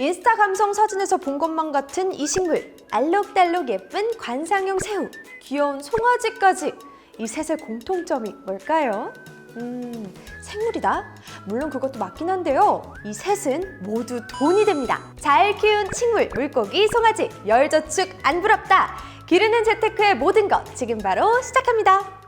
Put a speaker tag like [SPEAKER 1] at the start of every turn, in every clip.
[SPEAKER 1] 인스타 감성 사진에서 본 것만 같은 이 식물, 알록달록 예쁜 관상용 새우, 귀여운 송아지까지. 이 셋의 공통점이 뭘까요? 생물이다? 물론 그것도 맞긴 한데요. 이 셋은 모두 돈이 됩니다. 잘 키운 식물, 물고기, 송아지, 열저축 안 부럽다. 기르는 재테크의 모든 것 지금 바로 시작합니다.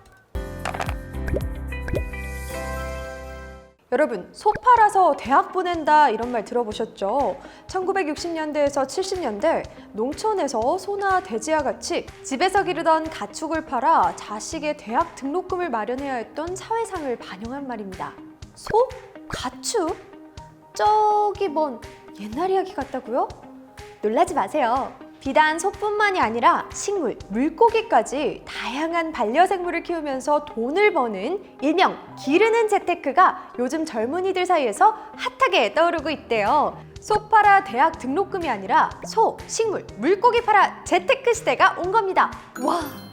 [SPEAKER 1] 여러분, 소 팔아서 대학 보낸다 이런 말 들어보셨죠? 1960년대에서 70년대 농촌에서 소나 돼지와 같이 집에서 기르던 가축을 팔아 자식의 대학 등록금을 마련해야 했던 사회상을 반영한 말입니다. 소? 가축? 저기 먼 옛날 이야기 같다고요? 놀라지 마세요. 비단 소뿐만이 아니라 식물, 물고기까지 다양한 반려생물을 키우면서 돈을 버는 일명 기르는 재테크가 요즘 젊은이들 사이에서 핫하게 떠오르고 있대요. 소 팔아 대학 등록금이 아니라 소, 식물, 물고기 팔아 재테크 시대가 온 겁니다. 와!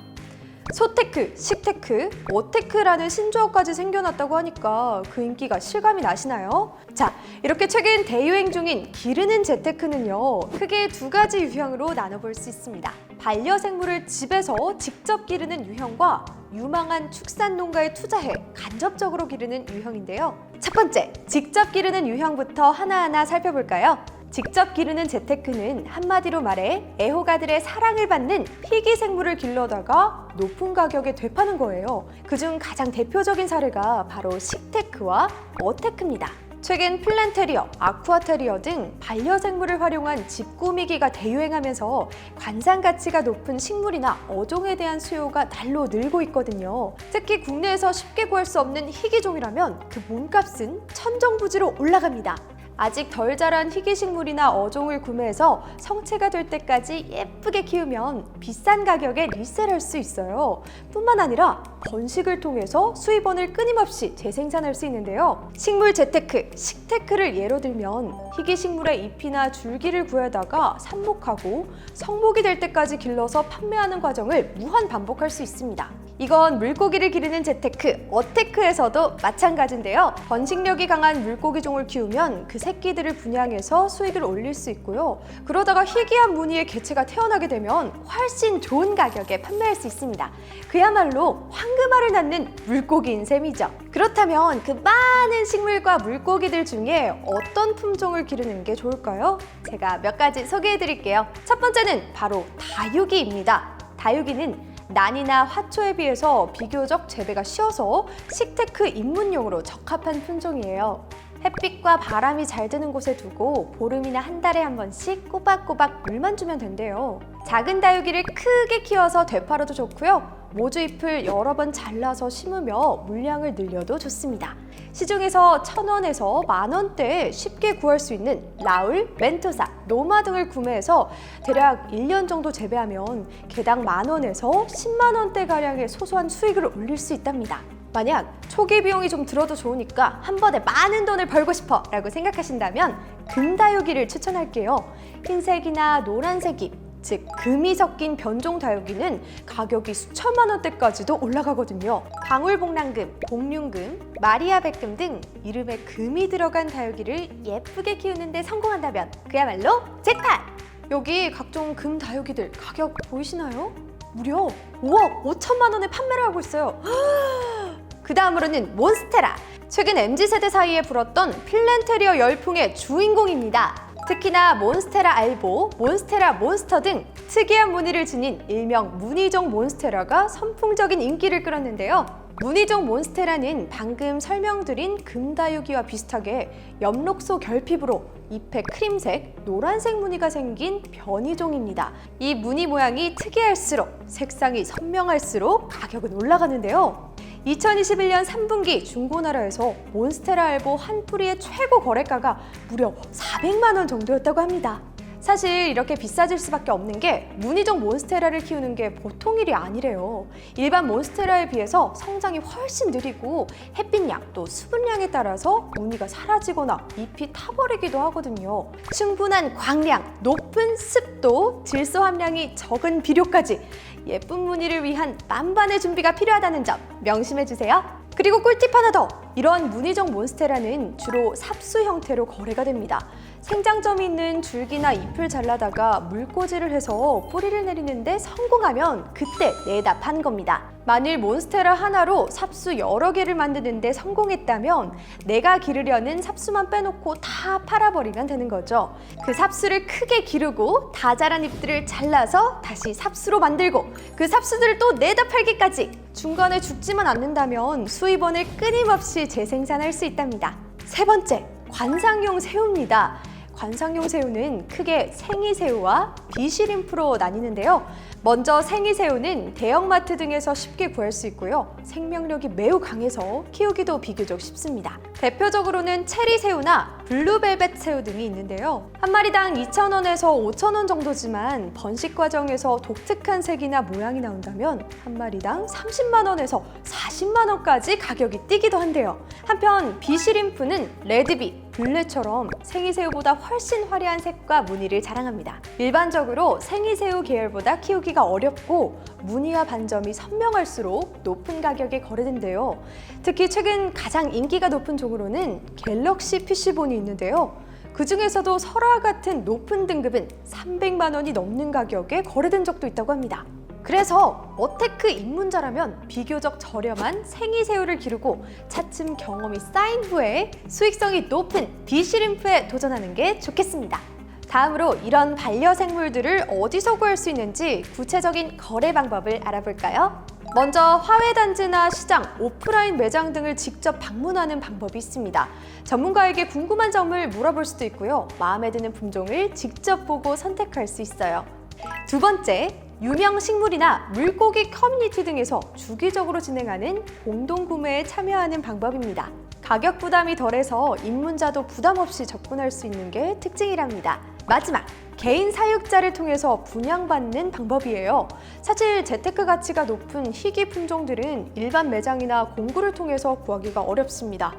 [SPEAKER 1] 소테크, 식테크, 워테크라는 신조어까지 생겨났다고 하니까 그 인기가 실감이 나시나요? 자, 이렇게 최근 대유행 중인 기르는 재테크는요, 크게 두 가지 유형으로 나눠볼 수 있습니다. 반려생물을 집에서 직접 기르는 유형과 유망한 축산 농가에 투자해 간접적으로 기르는 유형인데요. 첫 번째, 직접 기르는 유형부터 하나하나 살펴볼까요? 직접 기르는 재테크는 한마디로 말해 애호가들의 사랑을 받는 희귀 생물을 길러다가 높은 가격에 되파는 거예요. 그중 가장 대표적인 사례가 바로 식테크와 워테크입니다. 최근 플랜테리어, 아쿠아테리어 등 반려생물을 활용한 집 꾸미기가 대유행하면서 관상 가치가 높은 식물이나 어종에 대한 수요가 날로 늘고 있거든요. 특히 국내에서 쉽게 구할 수 없는 희귀종이라면 그 몸값은 천정부지로 올라갑니다. 아직 덜 자란 희귀식물이나 어종을 구매해서 성체가 될 때까지 예쁘게 키우면 비싼 가격에 리셀할 수 있어요. 뿐만 아니라 번식을 통해서 수입원을 끊임없이 재생산할 수 있는데요. 식물 재테크, 식테크를 예로 들면 희귀식물의 잎이나 줄기를 구해다가 삽목하고 성목이 될 때까지 길러서 판매하는 과정을 무한 반복할 수 있습니다. 이건 물고기를 기르는 재테크, 어테크에서도 마찬가지인데요. 번식력이 강한 물고기종을 키우면 그 새끼들을 분양해서 수익을 올릴 수 있고요. 그러다가 희귀한 무늬의 개체가 태어나게 되면 훨씬 좋은 가격에 판매할 수 있습니다. 그야말로 황금알을 낳는 물고기인 셈이죠. 그렇다면 그 많은 식물과 물고기들 중에 어떤 품종을 기르는 게 좋을까요? 제가 몇 가지 소개해 드릴게요. 첫 번째는 바로 다육이입니다. 다육이는 난이나 화초에 비해서 비교적 재배가 쉬워서 식테크 입문용으로 적합한 품종이에요. 햇빛과 바람이 잘 드는 곳에 두고 보름이나 한 달에 한 번씩 꼬박꼬박 물만 주면 된대요. 작은 다육이를 크게 키워서 되팔아도 좋고요. 모주잎을 여러 번 잘라서 심으며 물량을 늘려도 좋습니다. 시중에서 1,000원에서 만원대에 쉽게 구할 수 있는 라울, 멘토사, 노마 등을 구매해서 대략 1년 정도 재배하면 개당 만원에서 10만원대가량의 소소한 수익을 올릴 수 있답니다. 만약 초기 비용이 좀 들어도 좋으니까 한 번에 많은 돈을 벌고 싶어 라고 생각하신다면 금다육이를 추천할게요. 흰색이나 노란색 잎, 즉 금이 섞인 변종 다육이는 가격이 수천만 원대까지도 올라가거든요. 방울복랑금, 복륜금, 마리아백금 등 이름에 금이 들어간 다육이를 예쁘게 키우는 데 성공한다면 그야말로 잭팟! 여기 각종 금 다육이들 가격 보이시나요? 무려 5억 5천만 원에 판매를 하고 있어요. 그 다음으로는 몬스테라. 최근 MZ세대 사이에 불었던 필렌테리어 열풍의 주인공입니다. 특히나 몬스테라 알보, 몬스테라 몬스터 등 특이한 무늬를 지닌 일명 무늬종 몬스테라가 선풍적인 인기를 끌었는데요. 무늬종 몬스테라는 방금 설명드린 금다육이와 비슷하게 엽록소 결핍으로 잎에 크림색, 노란색 무늬가 생긴 변이종입니다. 이 무늬 모양이 특이할수록 색상이 선명할수록 가격은 올라가는데요. 2021년 3분기 중고나라에서 몬스테라 알보 한 뿌리의 최고 거래가가 무려 400만 원 정도였다고 합니다. 사실 이렇게 비싸질 수밖에 없는 게 무늬종 몬스테라를 키우는 게 보통 일이 아니래요. 일반 몬스테라에 비해서 성장이 훨씬 느리고 햇빛량 또 수분량에 따라서 무늬가 사라지거나 잎이 타버리기도 하거든요. 충분한 광량, 높은 습도, 질소 함량이 적은 비료까지 예쁜 무늬를 위한 만반의 준비가 필요하다는 점 명심해 주세요. 그리고 꿀팁 하나 더! 이런 무늬적 몬스테라는 주로 삽수 형태로 거래가 됩니다. 생장점이 있는 줄기나 잎을 잘라다가 물꽂이를 해서 뿌리를 내리는데 성공하면 그때 내다 파는 겁니다. 만일 몬스테라 하나로 삽수 여러 개를 만드는데 성공했다면 내가 기르려는 삽수만 빼놓고 다 팔아버리면 되는 거죠. 그 삽수를 크게 기르고 다 자란 잎들을 잘라서 다시 삽수로 만들고 그 삽수들을 또 내다 팔기까지 중간에 죽지만 않는다면 수입원을 끊임없이 재생산할 수 있답니다. 세 번째, 관상용 새우입니다. 관상용 새우는 크게 생이새우와 비시림프로 나뉘는데요. 먼저 생이새우는 대형마트 등에서 쉽게 구할 수 있고요. 생명력이 매우 강해서 키우기도 비교적 쉽습니다. 대표적으로는 체리새우나 블루벨벳 새우 등이 있는데요. 한 마리당 2,000원에서 5,000원 정도지만 번식 과정에서 독특한 색이나 모양이 나온다면 한 마리당 30만 원에서 40만 원까지 가격이 뛰기도 한데요. 한편 비시림프는 레드비, 블레처럼 생이새우보다 훨씬 화려한 색과 무늬를 자랑합니다. 일반적으로 생이새우 계열보다 키우기가 어렵고 무늬와 반점이 선명할수록 높은 가격에 거래된대요. 특히 최근 가장 인기가 높은 종으로는 갤럭시 피쉬본이 있는데요. 그 중에서도 설화와 같은 높은 등급은 300만 원이 넘는 가격에 거래된 적도 있다고 합니다. 그래서 어테크 입문자라면 비교적 저렴한 생이새우를 기르고 차츰 경험이 쌓인 후에 수익성이 높은 비시림프에 도전하는 게 좋겠습니다. 다음으로 이런 반려생물들을 어디서 구할 수 있는지 구체적인 거래 방법을 알아볼까요? 먼저 화훼단지나 시장, 오프라인 매장 등을 직접 방문하는 방법이 있습니다. 전문가에게 궁금한 점을 물어볼 수도 있고요. 마음에 드는 품종을 직접 보고 선택할 수 있어요. 두 번째, 유명 식물이나 물고기 커뮤니티 등에서 주기적으로 진행하는 공동 구매에 참여하는 방법입니다. 가격 부담이 덜해서 입문자도 부담 없이 접근할 수 있는 게 특징이랍니다. 마지막, 개인 사육자를 통해서 분양받는 방법이에요. 사실 재테크 가치가 높은 희귀 품종들은 일반 매장이나 공구를 통해서 구하기가 어렵습니다.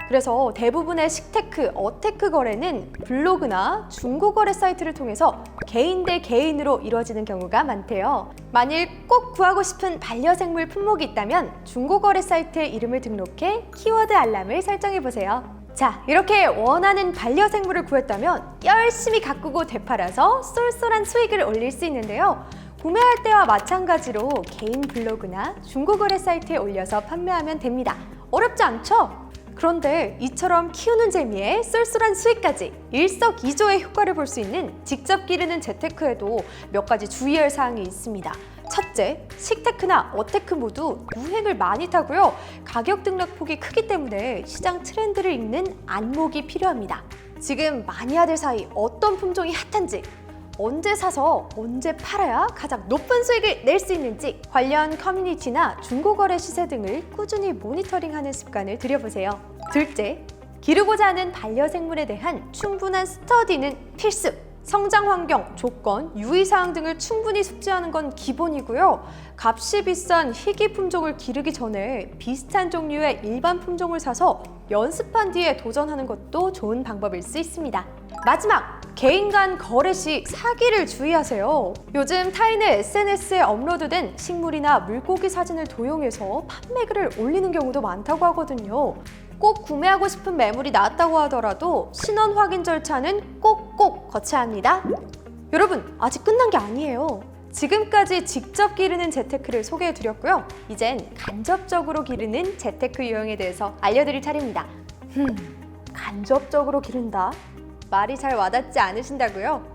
[SPEAKER 1] 그래서 대부분의 식테크, 어테크 거래는 블로그나 중고거래 사이트를 통해서 개인 대 개인으로 이루어지는 경우가 많대요. 만일 꼭 구하고 싶은 반려생물 품목이 있다면 중고거래 사이트에 이름을 등록해 키워드 알람을 설정해보세요. 자, 이렇게 원하는 반려생물을 구했다면 열심히 가꾸고 되팔아서 쏠쏠한 수익을 올릴 수 있는데요. 구매할 때와 마찬가지로 개인 블로그나 중고거래 사이트에 올려서 판매하면 됩니다. 어렵지 않죠? 그런데 이처럼 키우는 재미에 쏠쏠한 수익까지 일석이조의 효과를 볼 수 있는 직접 기르는 재테크에도 몇 가지 주의할 사항이 있습니다. 첫째, 식테크나 어테크 모두 유행을 많이 타고요. 가격 등락폭이 크기 때문에 시장 트렌드를 읽는 안목이 필요합니다. 지금 마니아들 사이 어떤 품종이 핫한지, 언제 사서 언제 팔아야 가장 높은 수익을 낼 수 있는지 관련 커뮤니티나 중고거래 시세 등을 꾸준히 모니터링하는 습관을 들여보세요. 둘째, 기르고자 하는 반려생물에 대한 충분한 스터디는 필수! 성장 환경, 조건, 유의사항 등을 충분히 숙지하는 건 기본이고요. 값이 비싼 희귀 품종을 기르기 전에 비슷한 종류의 일반 품종을 사서 연습한 뒤에 도전하는 것도 좋은 방법일 수 있습니다. 마지막! 개인 간 거래 시 사기를 주의하세요. 요즘 타인의 SNS에 업로드된 식물이나 물고기 사진을 도용해서 판매글을 올리는 경우도 많다고 하거든요. 꼭 구매하고 싶은 매물이 나왔다고 하더라도 신원 확인 절차는 꼭꼭 거쳐야 합니다. 여러분, 아직 끝난 게 아니에요. 지금까지 직접 기르는 재테크를 소개해드렸고요. 이젠 간접적으로 기르는 재테크 유형에 대해서 알려드릴 차례입니다. 간접적으로 기른다? 말이 잘 와닿지 않으신다고요?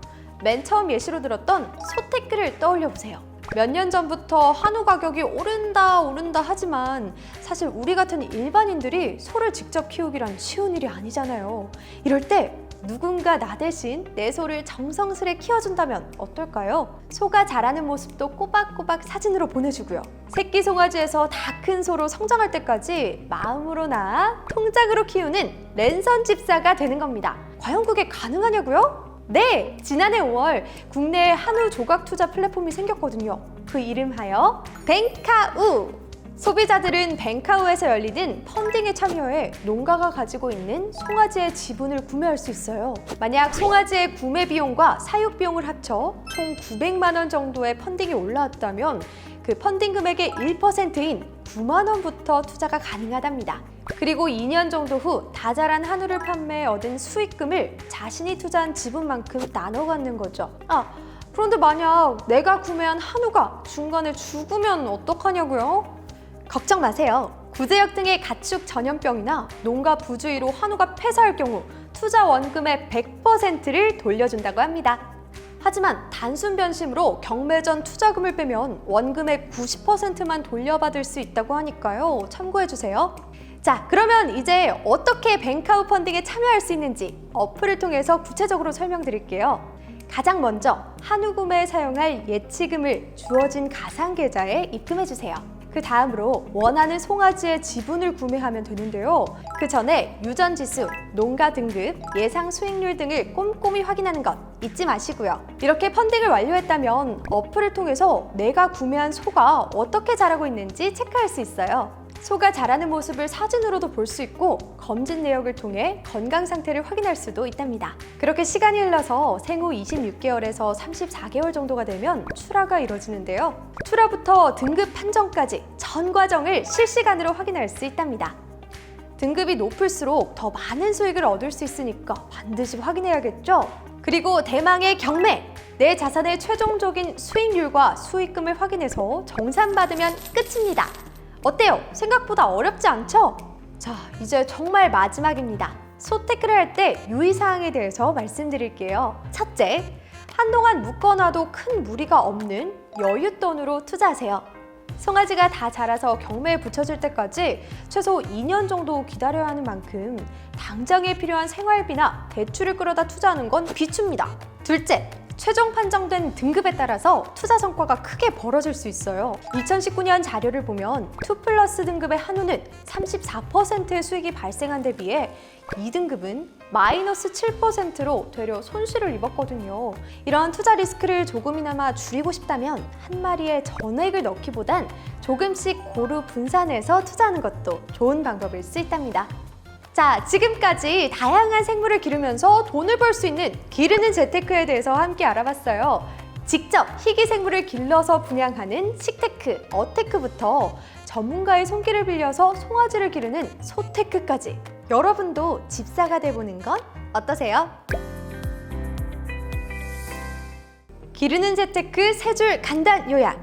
[SPEAKER 1] 맨 처음 예시로 들었던 소테크를 떠올려보세요. 몇 년 전부터 한우 가격이 오른다 하지만 사실 우리 같은 일반인들이 소를 직접 키우기란 쉬운 일이 아니잖아요. 이럴 때 누군가 나 대신 내 소를 정성스레 키워준다면 어떨까요? 소가 자라는 모습도 꼬박꼬박 사진으로 보내주고요. 새끼 송아지에서 다 큰 소로 성장할 때까지 마음으로나 통장으로 키우는 랜선 집사가 되는 겁니다. 과연 그게 가능하냐고요? 네! 지난해 5월 국내에 한우 조각 투자 플랫폼이 생겼거든요. 그 이름하여 뱅카우! 소비자들은 뱅카우에서 열리는 펀딩에 참여해 농가가 가지고 있는 송아지의 지분을 구매할 수 있어요. 만약 송아지의 구매 비용과 사육 비용을 합쳐 총 900만 원 정도의 펀딩이 올라왔다면 그 펀딩 금액의 1%인 9만 원부터 투자가 가능하답니다. 그리고 2년 정도 후 다 자란 한우를 판매해 얻은 수익금을 자신이 투자한 지분만큼 나눠 갖는 거죠. 그런데 만약 내가 구매한 한우가 중간에 죽으면 어떡하냐고요? 걱정 마세요. 구제역 등의 가축 전염병이나 농가 부주의로 한우가 폐사할 경우 투자 원금의 100%를 돌려준다고 합니다. 하지만 단순 변심으로 경매 전 투자금을 빼면 원금의 90%만 돌려받을 수 있다고 하니까요. 참고해주세요. 자, 그러면 이제 어떻게 뱅카우 펀딩에 참여할 수 있는지 어플을 통해서 구체적으로 설명드릴게요. 가장 먼저 한우 구매에 사용할 예치금을 주어진 가상계좌에 입금해주세요. 그 다음으로 원하는 송아지의 지분을 구매하면 되는데요. 그 전에 유전지수, 농가 등급, 예상 수익률 등을 꼼꼼히 확인하는 것 잊지 마시고요. 이렇게 펀딩을 완료했다면 어플을 통해서 내가 구매한 소가 어떻게 자라고 있는지 체크할 수 있어요. 소가 자라는 모습을 사진으로도 볼 수 있고 검진 내역을 통해 건강 상태를 확인할 수도 있답니다. 그렇게 시간이 흘러서 생후 26개월에서 34개월 정도가 되면 출하가 이뤄지는데요. 출하부터 등급 판정까지 전 과정을 실시간으로 확인할 수 있답니다. 등급이 높을수록 더 많은 수익을 얻을 수 있으니까 반드시 확인해야겠죠? 그리고 대망의 경매! 내 자산의 최종적인 수익률과 수익금을 확인해서 정산받으면 끝입니다. 어때요? 생각보다 어렵지 않죠? 자, 이제 정말 마지막입니다. 소테크를 할 때 유의사항에 대해서 말씀드릴게요. 첫째, 한동안 묶어놔도 큰 무리가 없는 여윳돈으로 투자하세요. 송아지가 다 자라서 경매에 붙여질 때까지 최소 2년 정도 기다려야 하는 만큼 당장에 필요한 생활비나 대출을 끌어다 투자하는 건 비춥니다. 둘째, 최종 판정된 등급에 따라서 투자 성과가 크게 벌어질 수 있어요. 2019년 자료를 보면 2플러스 등급의 한우는 34%의 수익이 발생한 데 비해 2등급은 마이너스 7%로 되려 손실을 입었거든요. 이런 투자 리스크를 조금이나마 줄이고 싶다면 한 마리에 전액을 넣기보단 조금씩 고루 분산해서 투자하는 것도 좋은 방법일 수 있답니다. 자, 지금까지 다양한 생물을 기르면서 돈을 벌 수 있는 기르는 재테크에 대해서 함께 알아봤어요. 직접 희귀 생물을 길러서 분양하는 식테크, 어테크부터 전문가의 손길을 빌려서 송아지를 기르는 소테크까지 여러분도 집사가 돼보는 건 어떠세요? 기르는 재테크 3줄 간단 요약.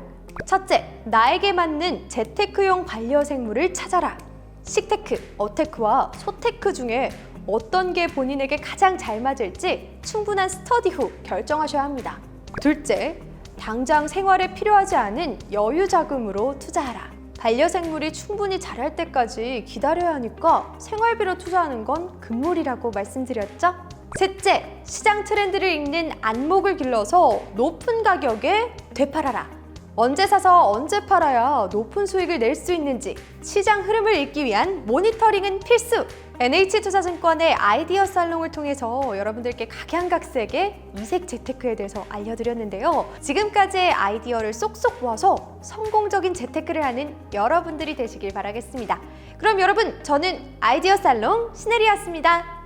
[SPEAKER 1] 첫째, 나에게 맞는 재테크용 반려생물을 찾아라. 식테크, 어테크와 소테크 중에 어떤 게 본인에게 가장 잘 맞을지 충분한 스터디 후 결정하셔야 합니다. 둘째, 당장 생활에 필요하지 않은 여유 자금으로 투자하라. 반려생물이 충분히 자랄 때까지 기다려야 하니까 생활비로 투자하는 건 금물이라고 말씀드렸죠? 셋째, 시장 트렌드를 읽는 안목을 길러서 높은 가격에 되팔아라. 언제 사서 언제 팔아야 높은 수익을 낼 수 있는지 시장 흐름을 읽기 위한 모니터링은 필수! NH투자증권의 아이디어 살롱을 통해서 여러분들께 각양각색의 이색 재테크에 대해서 알려드렸는데요. 지금까지의 아이디어를 쏙쏙 모아서 성공적인 재테크를 하는 여러분들이 되시길 바라겠습니다. 그럼 여러분, 저는 아이디어 살롱 신혜리였습니다.